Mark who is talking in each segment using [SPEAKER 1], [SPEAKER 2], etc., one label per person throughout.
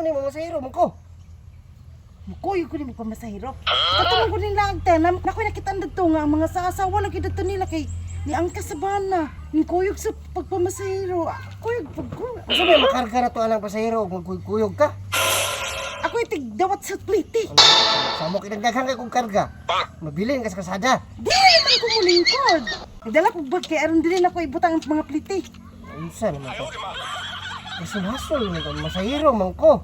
[SPEAKER 1] ko ni masahiro man ko.
[SPEAKER 2] Mukoy ko ni mo pamasahiro. Katulong ko nila ang tanam. Nakoy nakita dito nga ang mga asawa lagi dito nila kay ni angkas sa bana. Ni kuyog sa pagpamasahiro. Kuyog pagko.
[SPEAKER 1] Asa may makarga na to alang pasahiro ug magkuyog ka?
[SPEAKER 2] Ako itig dawat sa pliti.
[SPEAKER 1] Samo kinagdaghang kay kong karga. Mabilin ka sa kasada.
[SPEAKER 2] Di man ko mulingkod. Nagdala ko bag kay aron dili na ko ibutang ang mga pliti.
[SPEAKER 1] Unsa naman to? Kasunhason naman to masahiro man ko.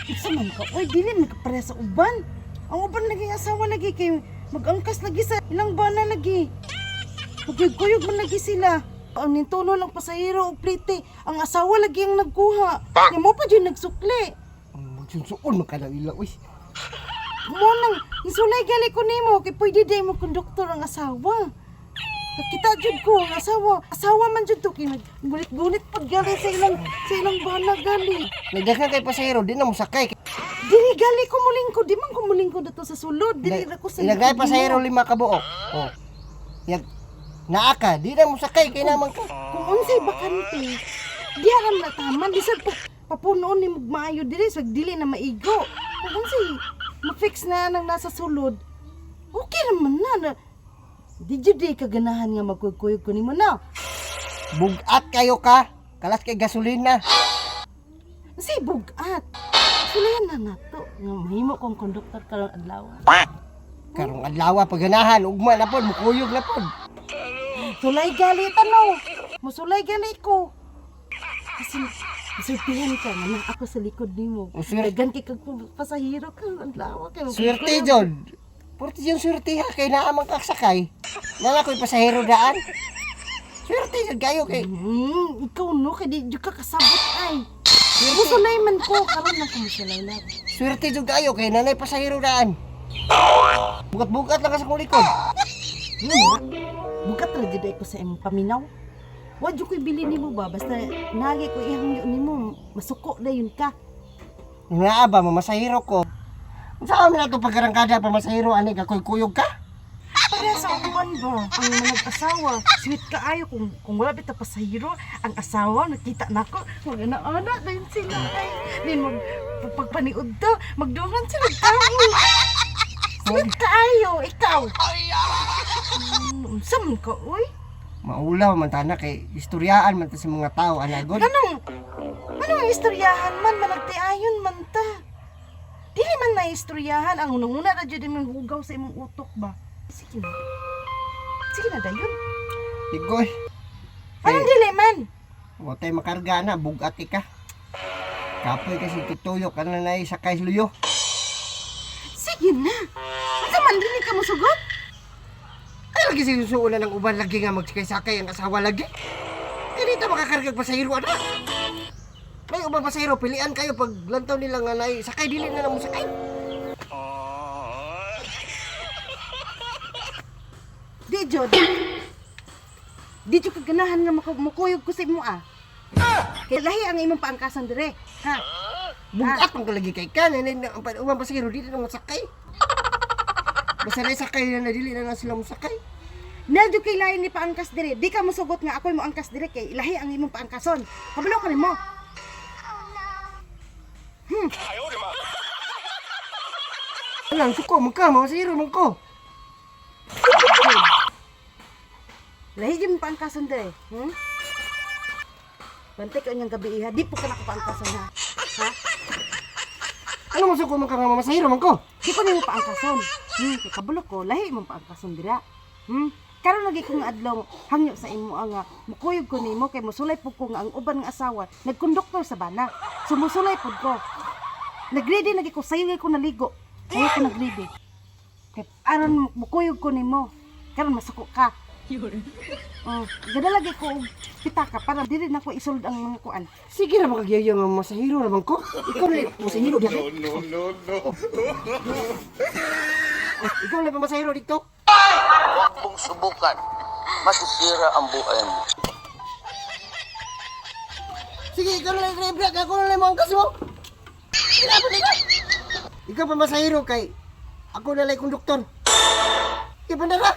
[SPEAKER 2] Isa man ka, oy, dili man ka pare sa uban. Ang uban lagi asawa lagi kay mag-angkas lagi sa ilang bana lagi. Kuyog man lagi sila. Ang nintuno lang pasahero o plite, ang asawa lagi ang nagkuha. Nga mo pa dyan nagsukli.
[SPEAKER 1] Magsunsuon man ka na ila, uy.
[SPEAKER 2] Mo nang, isulay gali ko nimo kay pwede day mo konduktor ang asawa. Kita jud ko ang asawa man jud to kay gulit-gulit pag gali sa ilang bana gali.
[SPEAKER 1] Nagdaghang kay pasahiro, di na mo sakay.
[SPEAKER 2] Dili gali ko mulingkod, di man ko mulingkod dito sa sulod. Dili ra ko sa
[SPEAKER 1] Ilagay pasahiro 5 ka buok. Oh. Yag naaka, di na mo sakay kay naman ka.
[SPEAKER 2] Kung unsay bakante, di aram na taman, di sad papunoon ni maayo diri sa dili na maigo. Kung unsay ma-fix na nang nasa sulod, okay naman na. Di jud di kaganahan nga magkuyog ko nimo na.
[SPEAKER 1] Bugat kayo ka. Kalas kay gasolina.
[SPEAKER 2] Unsay bugat? Sulayan na nato nga mahimo kong konduktor karong adlaw.
[SPEAKER 1] Karong adlaw paganahan ugma na pod mukuyog na pod.
[SPEAKER 2] Sulay gali tanaw. Musulay gali ko. Kasi masultihan ka nga na ako sa likod nimo. Dagan kay kag pasahero ka adlaw kay.
[SPEAKER 1] Swerte jud. Porti yung swerte ha kay naamang kaksakay. Nala ko'y pasahero daan. Swerte jud kayo kay.
[SPEAKER 2] Ikaw no kay di jud ka kasabot ay. Musulay man ko karon na ko musulay na.
[SPEAKER 1] Swerte jud kayo kay nanay pasahero daan. Bugat-bugat lang ka sa kong likod.
[SPEAKER 2] Bukat ra jud ko sa imong paminaw. Wa jud ko'y bili nimo ba basta nagi ko ihangyo nimo masuko dayon ka.
[SPEAKER 1] Nga ba mamasahero ko. Saan na ito pagkarangkada pa masahiro ani ka kuyog ka?
[SPEAKER 2] Para sa uban ba ang mga asawa sweet kaayo kung wala bita pasahero ang asawa nakita nako wala na ana dayon sila ay din pagpaniud to magduman sila tao. Sweet kaayo ikaw. Unsam ka oy?
[SPEAKER 1] Maulaw man tana kay istoryaan man ta sa mga tao anagon.
[SPEAKER 2] Anong istoryahan man managtiayon man ta. Dili man na istoryahan ang unang-una na dyan yung hugaw sa imong utok ba? Sige na dayon.
[SPEAKER 1] Digoy.
[SPEAKER 2] Anong dili man?
[SPEAKER 1] Wa tay makarga na bugat ka. Kapoy kasi tituyo ka na nay sakay luyo.
[SPEAKER 2] Sige na. Asa man dili ka mosugot?
[SPEAKER 1] Ay lagi sinusuunan ng uban lagi nga magsakay-sakay ang asawa lagi. Dili ta makakarga pasahero ana. May ubang pasahero, pilian kayo pag lantaw nila nga nay sakay dili na lang mo sakay.
[SPEAKER 2] Di jud. Di jud kaganahan nga makuyog ko sa imo ah. Kay lahi ang imong paangkasan dire. Ha?
[SPEAKER 1] Bugat man lagi kay ka nay ang ubang pasahero dili na mo sakay. Basta nay sakay na dili na lang sila mo sakay.
[SPEAKER 2] Nadyo kay lahi ni paangkas dire. Di ka mosugot nga ako'y mo angkas dire kay lahi ang imong paangkason. Kabalo ka nimo.
[SPEAKER 1] Alang suko magka masahero man ko.
[SPEAKER 2] Lahi jud mo paangkason dire. Bantay ka unyang gabi iha, di po ka nakapaangkason ha. Ha?
[SPEAKER 1] Ano mo suko man ka nga masahero man ko?
[SPEAKER 2] Di ko nimo paangkason. Kay kabalo ko, lahi mo paangkason dira. Karon lagi kong adlaw hangyo sa imo nga mukuyog ko nimo kay mosulay pud ko nga ang uban nga asawa nagkonduktor sa bana. Sumusulay pud ko. Nagready lagi ko sayo ko naligo. Sayo ko nagready. Kay aron mukuyog ko nimo. Karon masuko ka. Gada lagi ko og pitaka para dili na ko isulod ang mga kuan.
[SPEAKER 1] Sige na makagyayo nga masahero naman ko. Ikaw na masahero dito.
[SPEAKER 3] No.
[SPEAKER 1] Ikaw na ba masahero dito?
[SPEAKER 3] Huwag mong subukan. Masisira ang buhay mo.
[SPEAKER 1] Sige, ikaw na lang i-break. Ako na lang mo ang kaso. Ikaw pa masahero kay ako na lang konduktor. Sige, pandara.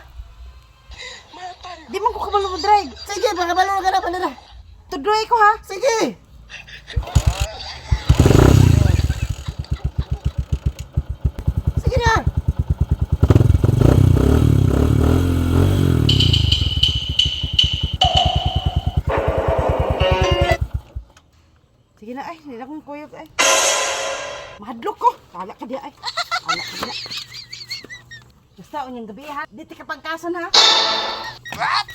[SPEAKER 2] Di man ko kabalo mo drive.
[SPEAKER 1] Sige, pagkabalo ka na, pandara.
[SPEAKER 2] Tudloy ko ha.
[SPEAKER 1] Sige.
[SPEAKER 2] Ala ka diya ay. Ala ka diya. Basta unyang gabi ha. Dito ka pang kason ha.
[SPEAKER 3] What?